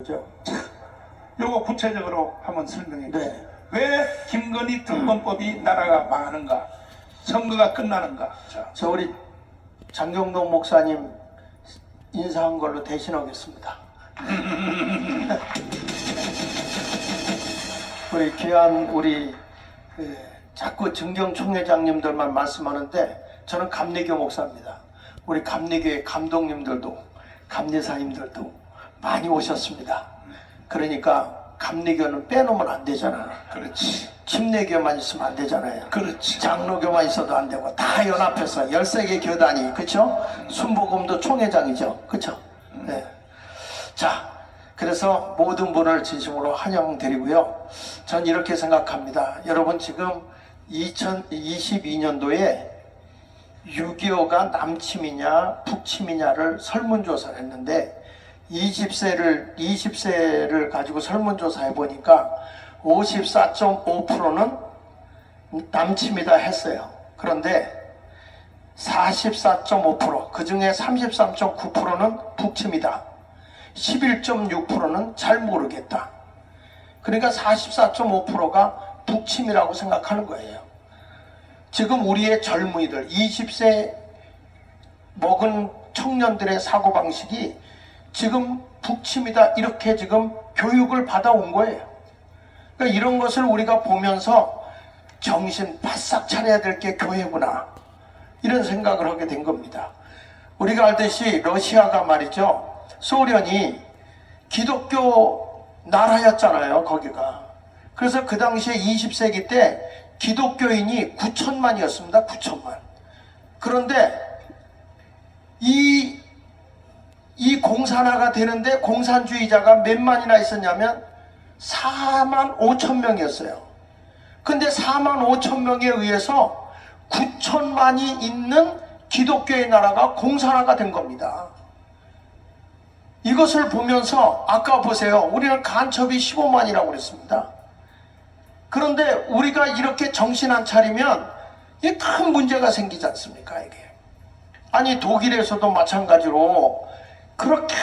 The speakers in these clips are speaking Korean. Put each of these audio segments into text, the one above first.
그죠? 요거 구체적으로 한번 설명해 주세요. 네. 왜 김건희 특검법이 나라가 망하는가? 선거가 끝나는가? 자, 저 우리 장경동 목사님 인사한 걸로 대신하겠습니다. 우리 귀한 우리 자꾸 정경 총회장님들만 말씀하는데 저는 감리교 목사입니다. 우리 감리교의 감독님들도 감리사님들도 많이 오셨습니다. 그러니까 감리교는 빼놓으면 안 되잖아. 그렇지. 침례교만 있으면 안 되잖아요. 그렇지. 장로교만 있어도 안 되고 다 연합해서 13개 교단이, 그쵸? 순복음도 총회장이죠. 그쵸? 네. 자, 그래서 모든 분을 진심으로 환영드리고요. 전 이렇게 생각합니다. 여러분 지금 2022년도에 6.25가 남침이냐 북침이냐를 설문조사를 했는데 20세를 가지고 설문조사해 보니까 54.5%는 남침이다 했어요. 그런데 44.5%, 그 중에 33.9%는 북침이다. 11.6%는 잘 모르겠다. 그러니까 44.5%가 북침이라고 생각하는 거예요. 지금 우리의 젊은이들, 20세 먹은 청년들의 사고방식이 지금 북침이다 이렇게 지금 교육을 받아온 거예요. 그러니까 이런 것을 우리가 보면서 정신 바싹 차려야 될 게 교회구나 이런 생각을 하게 된 겁니다. 우리가 알듯이 러시아가 말이죠, 소련이 기독교 나라였잖아요. 거기가. 그래서 그 당시에 20세기 때 기독교인이 9천만이었습니다. 9천만. 그런데 이 공산화가 되는데 공산주의자가 몇 만이나 있었냐면 4만 5천 명이었어요. 근데 4만 5천 명에 의해서 9천만이 있는 기독교의 나라가 공산화가 된 겁니다. 이것을 보면서 아까 보세요. 우리는 간첩이 15만이라고 그랬습니다. 그런데 우리가 이렇게 정신 안 차리면 이게 큰 문제가 생기지 않습니까? 이게. 아니 독일에서도 마찬가지로 그렇게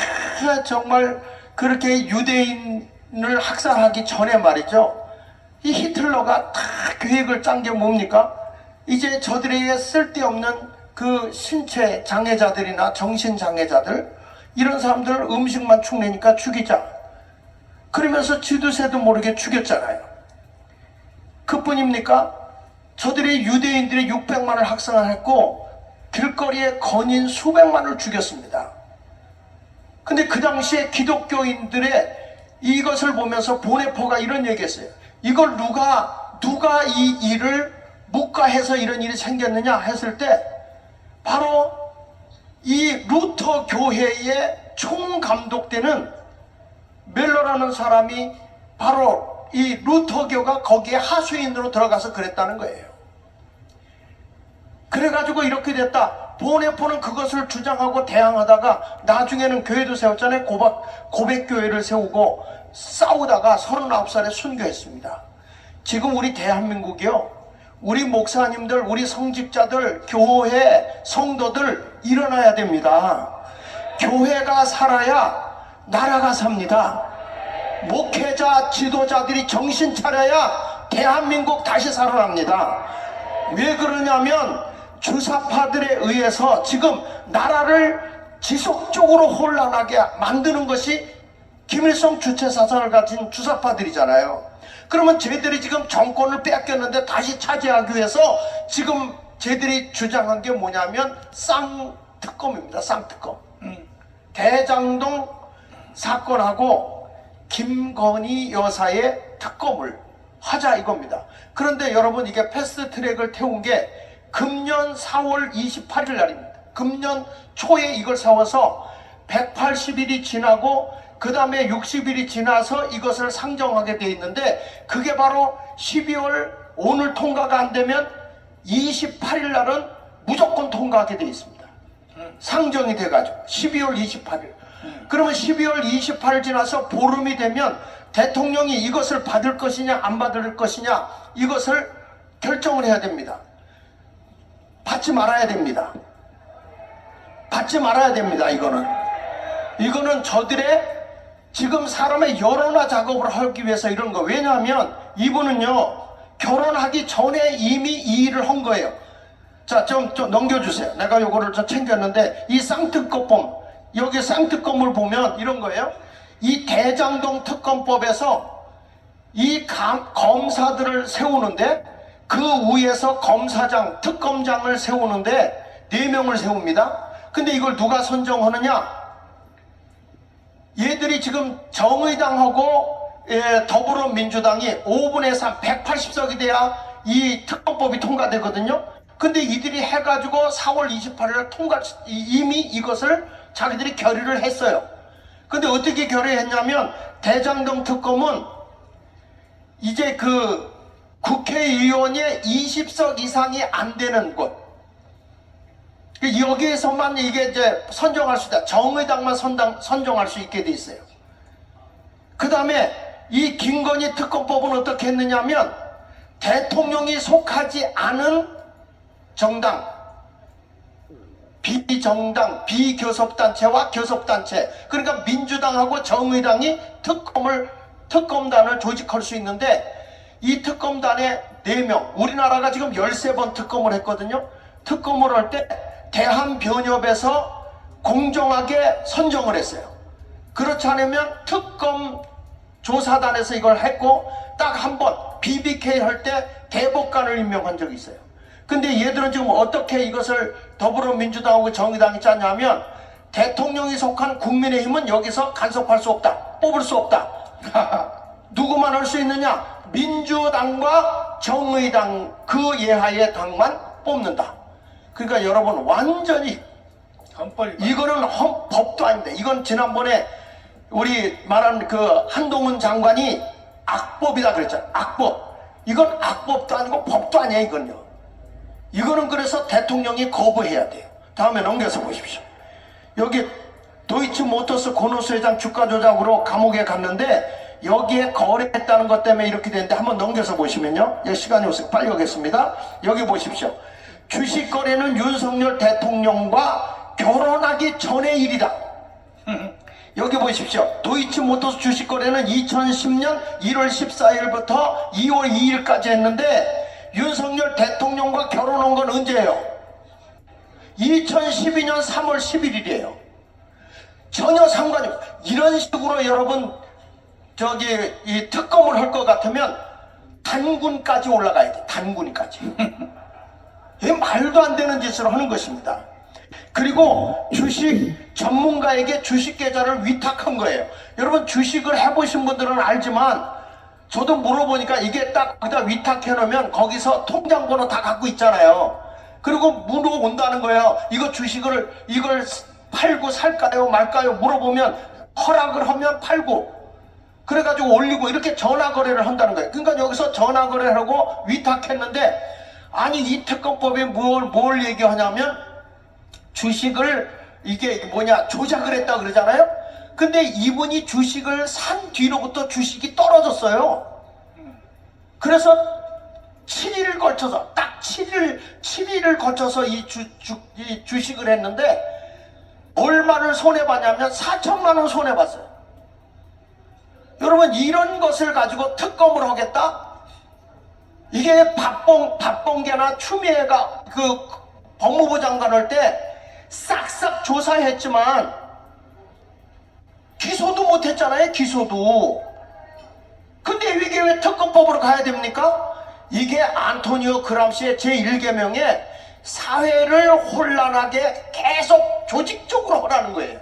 정말 그렇게 유대인을 학살하기 전에 말이죠, 이 히틀러가 다 계획을 짠 게 뭡니까? 이제 저들에게 쓸데없는 그 신체 장애자들이나 정신 장애자들, 이런 사람들 음식만 축내니까 죽이자. 그러면서 지도새도 모르게 죽였잖아요. 그뿐입니까? 저들이 유대인들이 600만을 학살했고 길거리에 건인 수백만을 죽였습니다. 근데 그 당시에 기독교인들의 이것을 보면서 보네포가 이런 얘기했어요. 이걸 누가 이 일을 묵과해서 이런 일이 생겼느냐 했을 때 바로 이 루터 교회의 총감독되는 멜러라는 사람이 바로 이 루터교가 거기에 하수인으로 들어가서 그랬다는 거예요. 그래가지고 이렇게 됐다. 보네포는 그것을 주장하고 대항하다가 나중에는 교회도 세웠잖아요. 고백교회를 세우고 싸우다가 39살에 순교했습니다. 지금 우리 대한민국이요, 우리 목사님들, 우리 성직자들, 교회 성도들 일어나야 됩니다. 교회가 살아야 나라가 삽니다. 목회자, 지도자들이 정신 차려야 대한민국 다시 살아납니다. 왜 그러냐면 주사파들에 의해서 지금 나라를 지속적으로 혼란하게 만드는 것이 김일성 주체 사상을 가진 주사파들이잖아요. 그러면 쟤들이 지금 정권을 뺏겼는데 다시 차지하기 위해서 지금 쟤들이 주장한 게 뭐냐면 쌍특검입니다. 쌍특검. 대장동 사건하고 김건희 여사의 특검을 하자 이겁니다. 그런데 여러분 이게 패스트트랙을 태운 게 금년 4월 28일 날입니다. 금년 초에 이걸 세워서 180일이 지나고 그 다음에 60일이 지나서 이것을 상정하게 돼 있는데 그게 바로 12월 오늘 통과가 안 되면 28일 날은 무조건 통과하게 돼 있습니다. 상정이 돼가지고 12월 28일. 그러면 12월 28일 지나서 보름이 되면 대통령이 이것을 받을 것이냐 안 받을 것이냐 이것을 결정을 해야 됩니다. 받지 말아야 됩니다. 받지 말아야 됩니다. 이거는 저들의 지금 사람의 여론화 작업을 하기 위해서 이런 거. 왜냐하면 이분은요 결혼하기 전에 이미 이 일을 한 거예요. 자, 좀 넘겨주세요. 내가 요거를 좀 챙겼는데 이 쌍특검법, 여기 쌍특검을 보면 이런 거예요. 이 대장동 특검법에서 이 검사들을 세우는데 그 위에서 검사장, 특검장을 세우는데 4명을 세웁니다. 근데 이걸 누가 선정하느냐? 얘들이 지금 정의당하고 더불어민주당이 5분의 3, 180석이 돼야 이 특검법이 통과되거든요. 근데 이들이 해가지고 4월 28일 이미 이것을 자기들이 결의를 했어요. 근데 어떻게 결의했냐면 대장동 특검은 이제 그 국회의원의 20석 이상이 안 되는 곳, 여기에서만 이게 이제 선정할 수 있다. 정의당만 선정할 수 있게 돼 있어요. 그 다음에 이 김건희 특검법은 어떻게 했느냐면 대통령이 속하지 않은 정당, 비정당, 비교섭단체와 교섭단체, 그러니까 민주당하고 정의당이 특검단을 조직할 수 있는데 이 특검단에 4명, 우리나라가 지금 13번 특검을 했거든요. 특검을 할 때 대한변협에서 공정하게 선정을 했어요. 그렇지 않으면 특검 조사단에서 이걸 했고 딱 한 번 BBK 할 때 대법관을 임명한 적이 있어요. 근데 얘들은 지금 어떻게 이것을 더불어민주당하고 정의당이 짰냐면 대통령이 속한 국민의힘은 여기서 간섭할 수 없다, 뽑을 수 없다. 누구만 할 수 있느냐? 민주당과 정의당 그 예하의 당만 뽑는다. 그러니까 여러분 완전히 이거는 법도 아닙니다. 이건 지난번에 우리 말한 그 한동훈 장관이 악법이다 그랬잖아요. 악법. 이건 악법도 아니고 법도 아니에요. 이건요. 이거는 그래서 대통령이 거부해야 돼요. 다음에 넘겨서 보십시오. 여기 도이치모터스 고노스 회장 주가 조작으로 감옥에 갔는데 여기에 거래했다는 것 때문에 이렇게 되는데 한번 넘겨서 보시면요. 시간이 없어서 빨리 오겠습니다. 여기 보십시오. 주식 거래는 윤석열 대통령과 결혼하기 전의 일이다. 여기 보십시오. 도이치모터스 주식 거래는 2010년 1월 14일부터 2월 2일까지 했는데 윤석열 대통령과 결혼한 건 언제예요? 2012년 3월 11일이에요. 전혀 상관이 없어요. 이런 식으로 여러분 이 특검을 할 것 같으면 단군까지 올라가야 돼. 단군까지. 이 말도 안 되는 짓을 하는 것입니다. 그리고 주식 전문가에게 주식 계좌를 위탁한 거예요. 여러분 주식을 해보신 분들은 알지만 저도 물어보니까 이게 딱 거기다 위탁해 놓으면 거기서 통장번호 다 갖고 있잖아요. 그리고 물어온다는 거예요. 이거 주식을 이걸 팔고 살까요 말까요 물어보면 허락을 하면 팔고 그래가지고 올리고 이렇게 전화거래를 한다는 거예요. 그러니까 여기서 전화거래를 하고 위탁했는데 아니 이 특검법에 뭘 얘기하냐면 주식을 이게 조작을 했다 그러잖아요. 근데 이분이 주식을 산 뒤로부터 주식이 떨어졌어요. 그래서 7일을 걸쳐서 딱 7일을 거쳐서 이 주식을 했는데 얼마를 손해봤냐면 4천만 원 손해봤어요. 여러분 이런 것을 가지고 특검을 하겠다? 이게 박봉계나 추미애가 그 법무부 장관 할 때 싹싹 조사했지만 기소도 못했잖아요. 기소도. 근데 이게 왜 특검법으로 가야 됩니까? 이게 안토니오 그람시의 제1계명에 사회를 혼란하게 계속 조직적으로 하라는 거예요.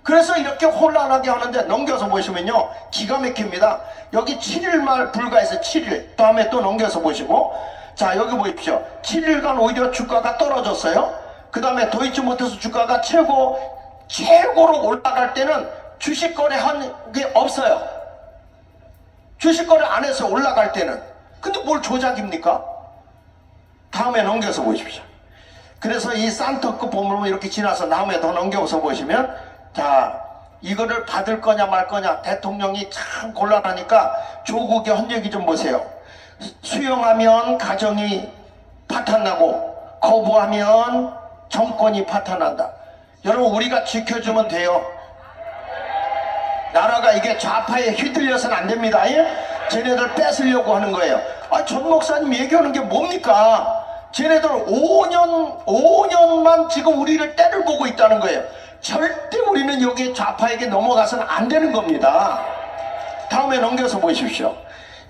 그래서 이렇게 혼란하게 하는데 넘겨서 보시면요 기가 막힙니다. 여기 7일만 불과해서 7일 다음에 또 넘겨서 보시고 자 여기 보십시오. 7일간 오히려 주가가 떨어졌어요. 그 다음에 도이치모터스 주가가 최고로 올라갈 때는 주식 거래한 게 없어요. 주식 거래 안 해서 올라갈 때는. 근데 뭘 조작입니까? 다음에 넘겨서 보십시오. 그래서 이 산토크 보물은 이렇게 지나서 다음에 더 넘겨서 보시면 자 이거를 받을 거냐 말 거냐 대통령이 참 곤란하니까 조국의 헌 얘기 좀 보세요. 수용하면 가정이 파탄나고 거부하면 정권이 파탄난다. 여러분 우리가 지켜주면 돼요. 나라가 이게 좌파에 휘둘려서는 안 됩니다. 예? 쟤네들 뺏으려고 하는 거예요. 아, 전 목사님 얘기하는 게 뭡니까? 쟤네들 5년만 지금 우리를 때를 보고 있다는 거예요. 절대 우리는 여기 좌파에게 넘어가서는 안 되는 겁니다. 다음에 넘겨서 보십시오.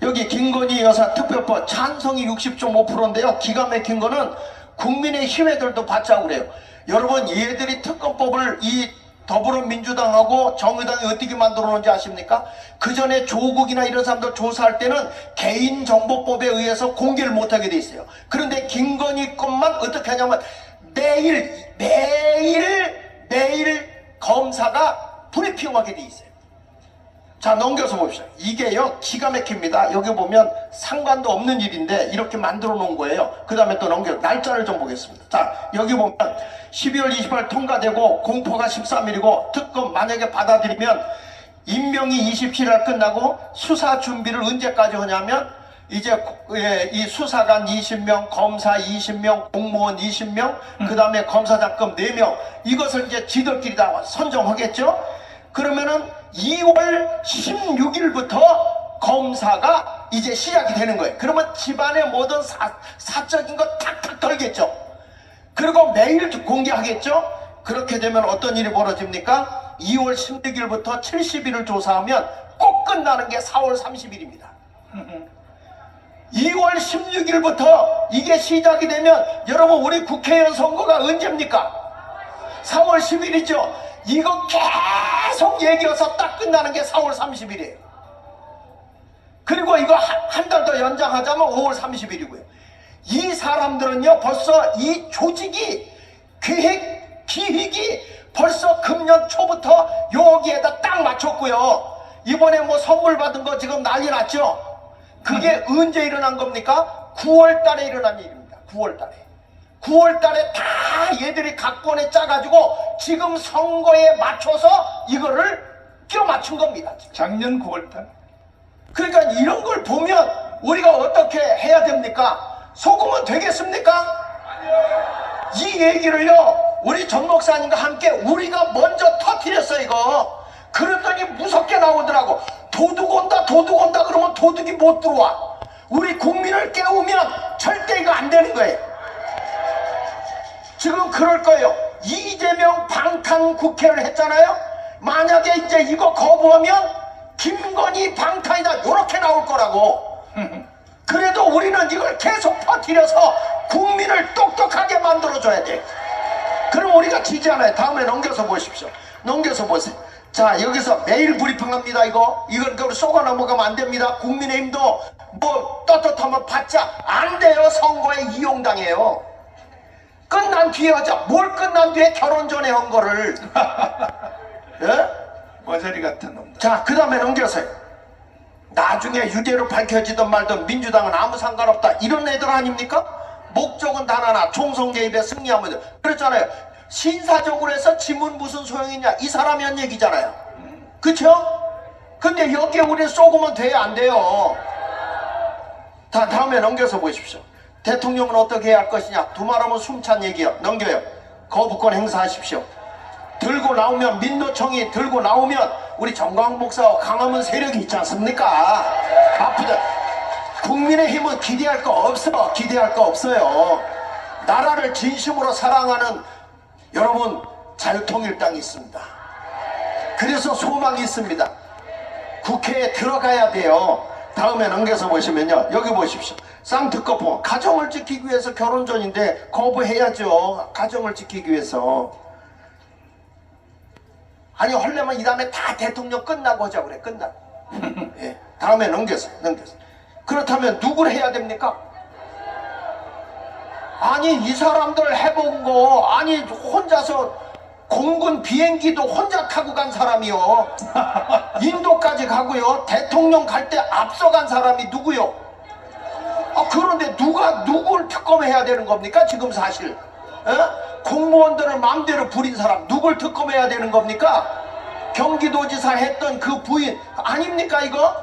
여기 김건희 여사 특별법 찬성이 60.5%인데요. 기가 막힌 거는 국민의 힘애들도 받자고 그래요. 여러분, 얘들이 특검법을 이 더불어민주당하고 정의당이 어떻게 만들어 놓은지 아십니까? 그 전에 조국이나 이런 사람들 조사할 때는 개인정보법에 의해서 공개를 못하게 돼 있어요. 그런데 김건희 것만 어떻게 하냐면 매일 검사가 브리핑하게 돼 있어요. 자, 넘겨서 봅시다. 이게요, 기가 막힙니다. 여기 보면 상관도 없는 일인데 이렇게 만들어 놓은 거예요. 그 다음에 또 날짜를 좀 보겠습니다. 자, 여기 보면 12월 28일 통과되고 공포가 13일이고 특검 만약에 받아들이면 임명이 27일 끝나고 수사 준비를 언제까지 하냐면 이제 이 수사관 20명, 검사 20명, 공무원 20명, 그 다음에 검사장급 4명, 이것을 이제 지들끼리 다 선정하겠죠? 그러면은 2월 16일부터 검사가 이제 시작이 되는 거예요. 그러면 집안의 모든 사적인 거 탁탁 털겠죠. 그리고 매일 공개하겠죠. 그렇게 되면 어떤 일이 벌어집니까? 2월 16일부터 70일을 조사하면 꼭 끝나는 게 4월 30일입니다. 2월 16일부터 이게 시작이 되면 여러분, 우리 국회의원 선거가 언제입니까? 4월 10일이죠. 이거 계속 얘기해서 딱 끝나는 게 4월 30일이에요. 그리고 이거 한 달 더 연장하자면 5월 30일이고요. 이 사람들은요, 벌써 이 조직이 기획이 벌써 금년 초부터 여기에다 딱 맞췄고요. 이번에 뭐 선물 받은 거 지금 난리 났죠? 그게 언제 일어난 겁니까? 9월 달에 일어난 일입니다. 9월 달에. 9월 달에 다 얘들이 각본에 짜가지고 지금 선거에 맞춰서 이거를 껴 맞춘 겁니다. 지금. 작년 9월 달. 그러니까 이런 걸 보면 우리가 어떻게 해야 됩니까? 속으면 되겠습니까? 이 얘기를요, 우리 전 목사님과 함께 우리가 먼저 터뜨렸어, 이거. 그랬더니 무섭게 나오더라고. 도둑 온다 그러면 도둑이 못 들어와. 우리 국민을 깨우면 절대 이거 안 되는 거예요. 지금 그럴 거예요. 이재명 방탄 국회를 했잖아요. 만약에 이제 이거 거부하면 김건희 방탄이다, 이렇게 나올 거라고. 그래도 우리는 이걸 계속 퍼뜨려서 국민을 똑똑하게 만들어줘야 돼. 그럼 우리가 지지 않아요. 다음에 넘겨서 보십시오. 넘겨서 보세요. 자, 여기서 매일 브리핑합니다. 이건 그걸 쏘가 넘어가면 안 됩니다. 국민의힘도 뭐 떳떳하면 받자. 안 돼요. 선거에 이용당해요. 끝난 뒤에 하자. 뭘 끝난 뒤에 결혼 전에 한 거를. 예? 머저리 같은 놈들. 자, 그 다음에 넘겨서요. 나중에 유죄로 밝혀지든 말든 민주당은 아무 상관없다, 이런 애들 아닙니까? 목적은 단 하나, 총선 개입에 승리하면 돼. 그랬잖아요. 신사적으로 해서 지문 무슨 소용이냐, 이 사람이 한 얘기잖아요. 그쵸? 근데 여기에 우리 쏘고면 돼요, 안 돼요? 다음에 넘겨서 보십시오. 대통령은 어떻게 해야 할 것이냐, 두말하면 숨찬 얘기요. 넘겨요. 거부권 행사하십시오. 들고 나오면, 민노총이 들고 나오면 우리 정광 목사와 강화문 세력이 있지 않습니까? 아프다. 국민의힘은 기대할 거 없어. 기대할 거 없어요. 나라를 진심으로 사랑하는 여러분, 자유통일당이 있습니다. 그래서 소망이 있습니다. 국회에 들어가야 돼요. 다음에 넘겨서 보시면요, 여기 보십시오. 쌍특거법, 가정을 지키기 위해서 결혼 전인데 거부해야죠. 가정을 지키기 위해서. 아니, 헐려면 이 다음에 다 대통령 끝나고 하자 그래. 끝나고. 예. 다음에 넘겨서. 그렇다면 누굴 해야 됩니까? 아니, 이 사람들 해본 거, 아니 혼자서 공군 비행기도 혼자 타고 간 사람이요. 인도까지 가고요. 대통령 갈 때 앞서간 사람이 누구요? 그런데 누굴 특검해야 되는 겁니까? 지금 사실. 에? 공무원들을 마음대로 부린 사람 누굴 특검해야 되는 겁니까? 경기도지사 했던 그 부인 아닙니까, 이거?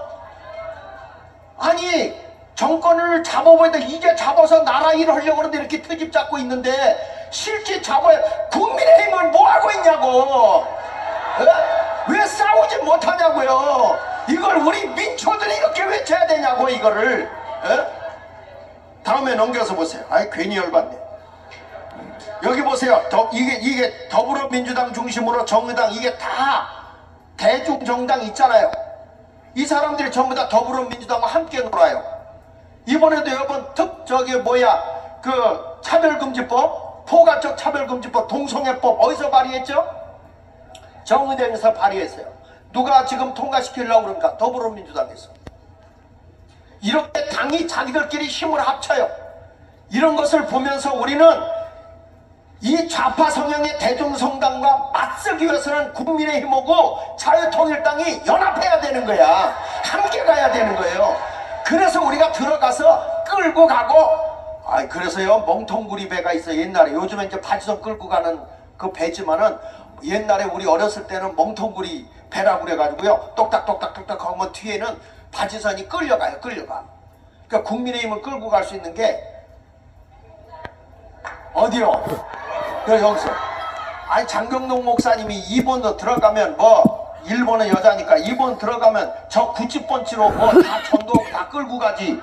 아니, 정권을 잡아보니까 이제 잡아서 나라 일 하려고 그러는데 이렇게 트집 잡고 있는데 실제 잡아야 국민의힘은 뭐 하고 있냐고. 에? 왜 싸우지 못하냐고요. 이걸 우리 민초들이 이렇게 외쳐야 되냐고 이거를. 에? 다음에 넘겨서 보세요. 아이 괜히 열받네. 여기 보세요. 이게 더불어민주당 중심으로 정의당 이게 다 대중정당 있잖아요. 이 사람들이 전부 다 더불어민주당과 함께 놀아요. 이번에도 여러분 그 차별금지법, 포괄적 차별금지법, 동성애법 어디서 발의했죠? 정의당에서 발의했어요. 누가 지금 통과시키려고 그러니까 더불어민주당에서. 이렇게 당이 자기들끼리 힘을 합쳐요. 이런 것을 보면서 우리는 이 좌파 성향의 대중성당과 맞서기 위해서는 국민의힘하고 자유통일당이 연합해야 되는 거야. 함께 가야 되는 거예요. 그래서 우리가 들어가서 끌고 가고, 그래서요 멍텅구리 배가 있어. 옛날에, 요즘에 이제 바지선 끌고 가는 그 배지만은 옛날에 우리 어렸을 때는 멍텅구리 배라고 그래가지고요 똑딱똑딱똑딱 하면 뒤에는 바지선이 끌려가. 그러니까 국민의힘을 끌고 갈 수 있는 게 어디요? 그 여기서. 장경동 목사님이 2번도 들어가면 뭐 1번은 여자니까 2번 들어가면 저 90번치로 뭐 다 전도 다 끌고 가지.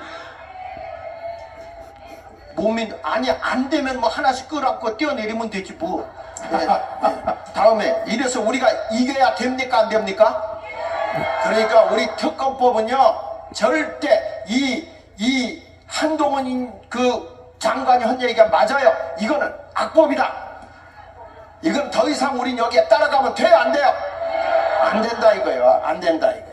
몸이 안 되면 뭐 하나씩 끌어안고 뛰어내리면 되지 뭐. 네. 다음에 이래서 우리가 이겨야 됩니까 안 됩니까? 그러니까 우리 특검법은요 절대 이 한동훈 그 장관이 한 얘기가 맞아요. 이거는 악법이다. 이건 더 이상 우린 여기에 따라가면 돼요 안 돼요? 안 된다 이거예요. 안 된다 이거.